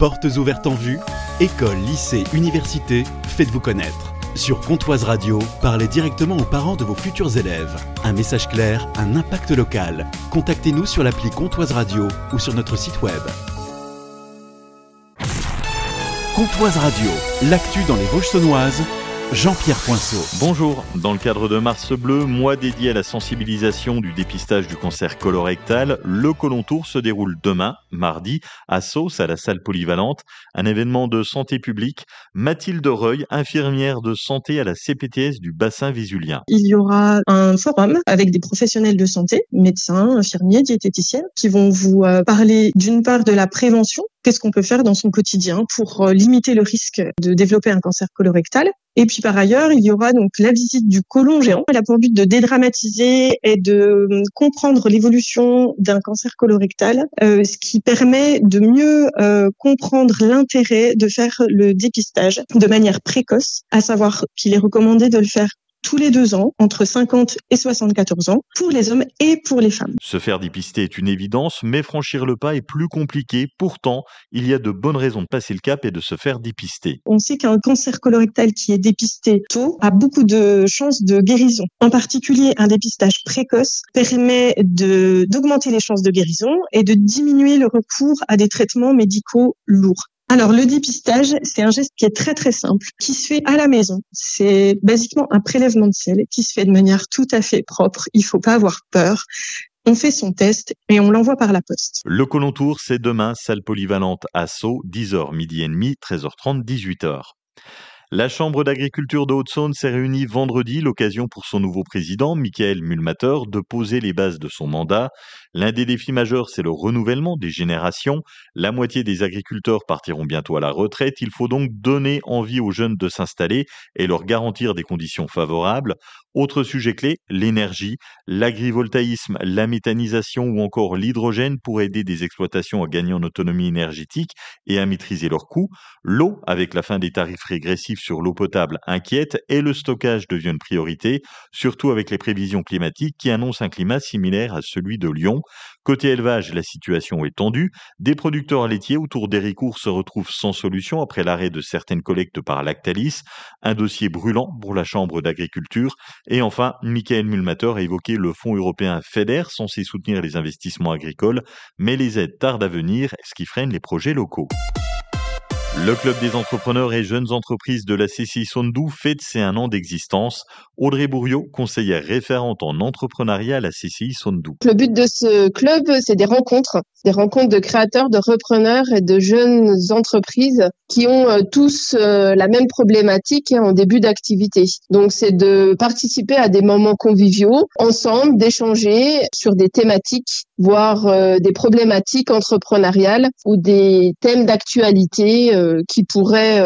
Portes ouvertes en vue, école, lycée, université, faites-vous connaître. Sur Comptoise Radio, parlez directement aux parents de vos futurs élèves. Un message clair, un impact local. Contactez-nous sur l'appli Comptoise Radio ou sur notre site web. Comptoise Radio, l'actu dans les Vosges saunoises. Jean-Pierre Poinceau. Bonjour. Dans le cadre de Mars Bleu, mois dédié à la sensibilisation du dépistage du cancer colorectal, le Colon Tour se déroule demain, mardi, à Sauce, à la salle polyvalente. Un événement de santé publique. Mathilde Reuil, infirmière de santé à la CPTS du bassin vésulien. Il y aura un forum avec des professionnels de santé, médecins, infirmiers, diététiciennes, qui vont vous parler d'une part de la prévention. Qu'est-ce qu'on peut faire dans son quotidien pour limiter le risque de développer un cancer colorectal? Et puis par ailleurs, il y aura donc la visite du côlon géant. Elle a pour but de dédramatiser et de comprendre l'évolution d'un cancer colorectal, ce qui permet de mieux comprendre l'intérêt de faire le dépistage de manière précoce, à savoir qu'il est recommandé de le faire tous les 2 ans, entre 50 et 74 ans, pour les hommes et pour les femmes. Se faire dépister est une évidence, mais franchir le pas est plus compliqué. Pourtant, il y a de bonnes raisons de passer le cap et de se faire dépister. On sait qu'un cancer colorectal qui est dépisté tôt a beaucoup de chances de guérison. En particulier, un dépistage précoce permet d'augmenter les chances de guérison et de diminuer le recours à des traitements médicaux lourds. Alors, le dépistage, c'est un geste qui est très très simple, qui se fait à la maison. C'est basiquement un prélèvement de sel qui se fait de manière tout à fait propre. Il faut pas avoir peur. On fait son test et on l'envoie par la poste. Le Colon Tour, c'est demain, salle polyvalente à Sceaux, 10h, midi et demi, 13h30, 18h. La Chambre d'agriculture de Haute-Saône s'est réunie vendredi, l'occasion pour son nouveau président, Michael Mulmater, de poser les bases de son mandat. L'un des défis majeurs, c'est le renouvellement des générations. La moitié des agriculteurs partiront bientôt à la retraite. Il faut donc donner envie aux jeunes de s'installer et leur garantir des conditions favorables. Autre sujet clé, l'énergie, l'agrivoltaïsme, la méthanisation ou encore l'hydrogène pour aider des exploitations à gagner en autonomie énergétique et à maîtriser leurs coûts. L'eau, avec la fin des tarifs régressifs sur l'eau potable, inquiète et le stockage devient une priorité, surtout avec les prévisions climatiques qui annoncent un climat similaire à celui de Lyon. Côté élevage, la situation est tendue. Des producteurs laitiers autour d'Héricourt se retrouvent sans solution après l'arrêt de certaines collectes par Lactalis. Un dossier brûlant pour la Chambre d'agriculture. Et enfin, Michael Mulmater a évoqué le fonds européen FEDER censé soutenir les investissements agricoles, mais les aides tardent à venir, ce qui freine les projets locaux. Le club des entrepreneurs et jeunes entreprises de la CCI Saône-Doubs fête ses 1 an d'existence. Audrey Bourriot, conseillère référente en entrepreneuriat à la CCI Saône-Doubs. Le but de ce club, c'est des rencontres de créateurs, de repreneurs et de jeunes entreprises qui ont tous la même problématique en début d'activité. Donc c'est de participer à des moments conviviaux, ensemble, d'échanger sur des thématiques, voire des problématiques entrepreneuriales ou des thèmes d'actualité qui pourraient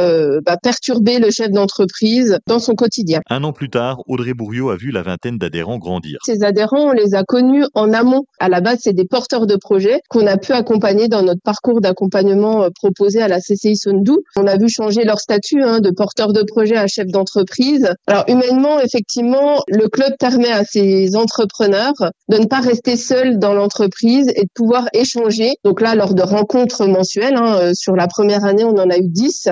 perturber le chef d'entreprise dans son quotidien. 1 an plus tard, Audrey Bourriot a vu la vingtaine d'adhérents grandir. Ces adhérents, on les a connus en amont. À la base, c'est des porteurs de projets qu'on a pu accompagner dans notre parcours d'accompagnement proposé à la CCI Saône-Doubs. On a vu changer leur statut de porteur de projet à chef d'entreprise. Alors humainement, effectivement, le club permet à ces entrepreneurs de ne pas rester seuls dans l'entreprise et de pouvoir échanger. Donc là, lors de rencontres mensuelles, sur la première année, on en a eu 10.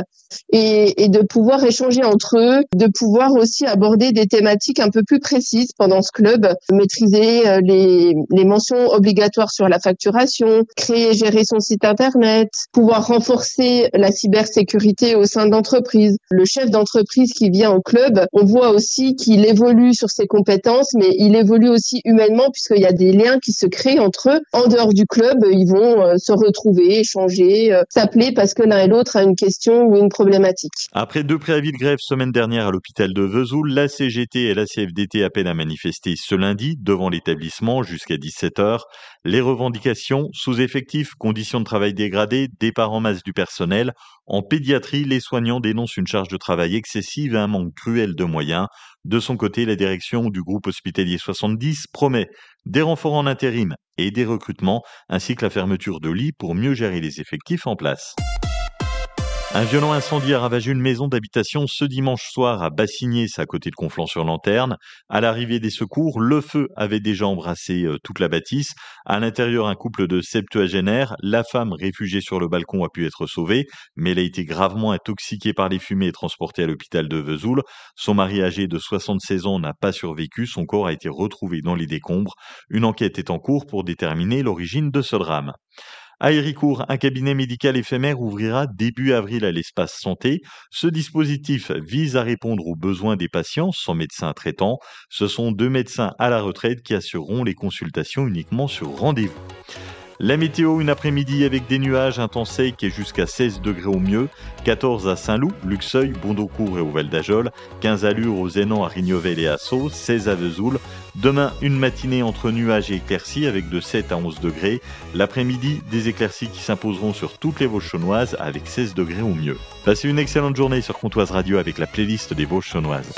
Et de pouvoir échanger entre eux, de pouvoir aussi aborder des thématiques un peu plus précises pendant ce club, maîtriser les mentions obligatoires sur la facturation, créer et gérer son site internet, pouvoir renforcer la cybersécurité au sein de l'entreprise. Le chef d'entreprise qui vient au club, on voit aussi qu'il évolue sur ses compétences, mais il évolue aussi humainement puisqu'il y a des liens qui se créent entre eux. En dehors du club, ils vont se retrouver, échanger, s'appeler parce que l'un et l'autre a une question ou une problématique. Après 2 préavis de grève semaine dernière à l'hôpital de Vesoul, la CGT et la CFDT appellent à manifester ce lundi devant l'établissement jusqu'à 17h. Les revendications, sous-effectifs, conditions de travail dégradées, départ en masse du personnel. En pédiatrie, les soignants dénoncent une charge de travail excessive et un manque cruel de moyens. De son côté, la direction du groupe hospitalier 70 promet des renforts en intérim et des recrutements, ainsi que la fermeture de lits pour mieux gérer les effectifs en place. Un violent incendie a ravagé une maison d'habitation ce dimanche soir à Bassignès, à côté de Conflans-sur-Lanterne. À l'arrivée des secours, le feu avait déjà embrassé toute la bâtisse. À l'intérieur, un couple de septuagénaires. La femme réfugiée sur le balcon a pu être sauvée, mais elle a été gravement intoxiquée par les fumées et transportée à l'hôpital de Vesoul. Son mari âgé de 76 ans n'a pas survécu. Son corps a été retrouvé dans les décombres. Une enquête est en cours pour déterminer l'origine de ce drame. À Héricourt, un cabinet médical éphémère ouvrira début avril à l'espace santé. Ce dispositif vise à répondre aux besoins des patients sans médecin traitant. Ce sont 2 médecins à la retraite qui assureront les consultations uniquement sur rendez-vous. La météo, une après-midi avec des nuages, un temps sec et jusqu'à 16 degrés au mieux, 14 à Saint-Loup, Luxeuil, Bondocourt et au Val d'Ajol, 15 à Lure, aux Zénans, à Rignovel et à Sceaux, 16 à Vesoul. Demain, une matinée entre nuages et éclaircies avec de 7 à 11 degrés. L'après-midi, des éclaircies qui s'imposeront sur toutes les Vosges chaunoises avec 16 degrés au mieux. Passez une excellente journée sur Comtoise Radio avec la playlist des Vosges chaunoises.